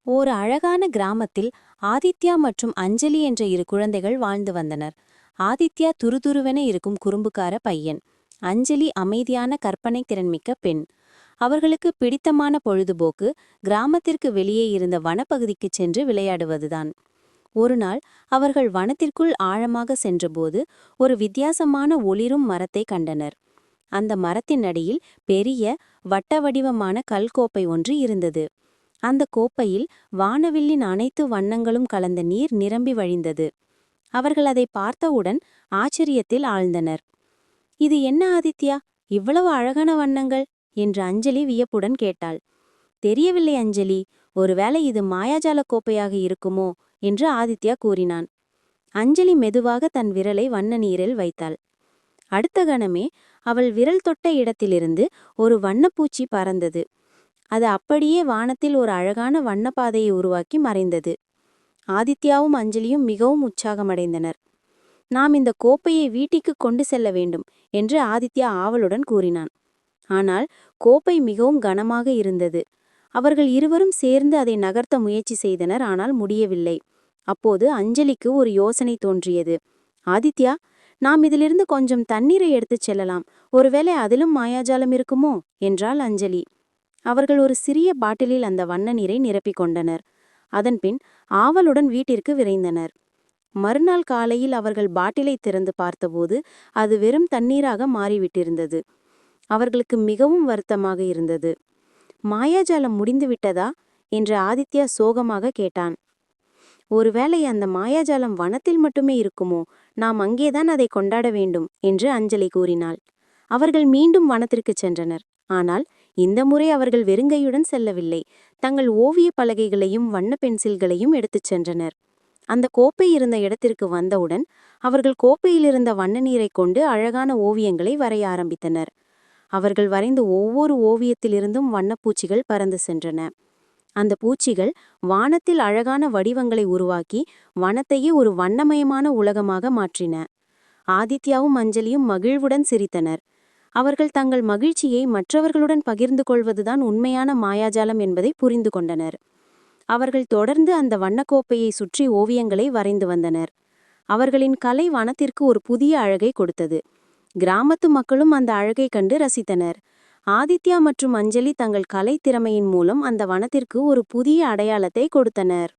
ஓர் அழகான கிராமத்தில் ஆதித்யா மற்றும் அஞ்சலி என்ற இரு குழந்தைகள் வாழ்ந்து வந்தனர். ஆதித்யா துருதுருவென இருக்கும் குறும்புக்கார பையன். அஞ்சலி அமைதியான கற்பனை திறன்மிக்க பெண். அவர்களுக்கு பிடித்தமான பொழுதுபோக்கு கிராமத்திற்கு வெளியே இருந்த வனப்பகுதிக்குச் சென்று விளையாடுவதுதான். ஒருநாள் அவர்கள் வனத்திற்குள் ஆழமாக சென்றபோது ஒரு வித்தியாசமான ஒளிரும் மரத்தை கண்டனர். அந்த மரத்தின் அடியில் பெரிய வட்ட வடிவமான கல்கோப்பை ஒன்று இருந்தது. அந்த கோப்பையில் வானவில்லின் அனைத்து வண்ணங்களும் கலந்த நீர் நிரம்பி வழிந்தது. அவர்கள் அதை பார்த்தவுடன் ஆச்சரியத்தில் ஆழ்ந்தனர். இது என்ன ஆதித்யா, இவ்வளவு அழகான வண்ணங்கள் என்று அஞ்சலி வியப்புடன் கேட்டாள். தெரியவில்லை அஞ்சலி, ஒருவேளை இது மாயாஜால கோப்பையாக இருக்குமோ என்று ஆதித்யா கூறினான். அஞ்சலி மெதுவாக தன் விரலை வண்ண நீரில் வைத்தாள். அடுத்த கணமே அவள் விரல் தொட்ட இடத்திலிருந்து ஒரு வண்ணப்பூச்சி பறந்தது. அது அப்படியே வானத்தில் ஒரு அழகான வண்ணப்பாதையை உருவாக்கி மறைந்தது. ஆதித்யாவும் அஞ்சலியும் மிகவும் உற்சாகமடைந்தனர். நாம் இந்த கோப்பையை வீட்டிற்கு கொண்டு செல்ல வேண்டும் என்று ஆதித்யா ஆவலுடன் கூறினான். ஆனால் கோப்பை மிகவும் கனமாக இருந்தது. அவர்கள் இருவரும் சேர்ந்து அதை நகர்த்த முயற்சி செய்தனர், ஆனால் முடியவில்லை. அப்போது அஞ்சலிக்கு ஒரு யோசனை தோன்றியது. ஆதித்யா, நாம் இதிலிருந்து கொஞ்சம் தண்ணீரை எடுத்துச் செல்லலாம், ஒருவேளை அதிலும் மாயாஜாலம் இருக்குமோ என்றாள் அஞ்சலி. அவர்கள் ஒரு சிறிய பாட்டிலில் அந்த வண்ண நீரை நிரப்பிக் கொண்டனர். அதன்பின் ஆவலுடன் வீட்டிற்கு விரைந்தனர். மறுநாள் காலையில் அவர்கள் பாட்டிலை திறந்து பார்த்தபோது அது வெறும் தண்ணீராக மாறிவிட்டிருந்தது. அவர்களுக்கு மிகவும் வருத்தமாக இருந்தது. மாயாஜாலம் முடிந்துவிட்டதா என்று ஆதித்யா சோகமாக கேட்டான். ஒருவேளை அந்த மாயாஜாலம் வனத்தில் மட்டுமே இருக்குமோ, நாம் அங்கேதான் அதை கொண்டாட வேண்டும் என்று அஞ்சலி கூறினாள். அவர்கள் மீண்டும் வனத்திற்கு சென்றனர். ஆனால் இந்த முறை அவர்கள் வெறுங்கையுடன் செல்லவில்லை. தங்கள் ஓவிய பலகைகளையும் வண்ண பென்சில்களையும் எடுத்துச் சென்றனர். அந்த கோப்பை இருந்த இடத்திற்கு வந்தவுடன் அவர்கள் கோப்பையிலிருந்த வண்ண நீரை கொண்டு அழகான ஓவியங்களை வரைய ஆரம்பித்தனர். அவர்கள் வரைந்த ஒவ்வொரு ஓவியத்திலிருந்தும் வண்ணப்பூச்சிகள் பறந்து சென்றன. அந்த பூச்சிகள் வானத்தில் அழகான வடிவங்களை உருவாக்கி வனத்தையே ஒரு வண்ணமயமான உலகமாக மாற்றின. ஆதித்யாவும் அஞ்சலியும் மகிழ்வுடன் சிரித்தனர். அவர்கள் தங்கள் மகிழ்ச்சியை மற்றவர்களுடன் பகிர்ந்து கொள்வதுதான் உண்மையான மாயாஜாலம் என்பதை புரிந்து கொண்டனர். அவர்கள் தொடர்ந்து அந்த வண்ணக்கோப்பையை சுற்றி ஓவியங்களை வரைந்து வந்தனர். அவர்களின் கலை வனத்திற்கு ஒரு புதிய அழகை கொடுத்தது. கிராமத்து மக்களும் அந்த அழகை கண்டு ரசித்தனர். ஆதித்யா மற்றும் அஞ்சலி தங்கள் கலை திறமையின் மூலம் அந்த வனத்திற்கு ஒரு புதிய அடையாளத்தை கொடுத்தனர்.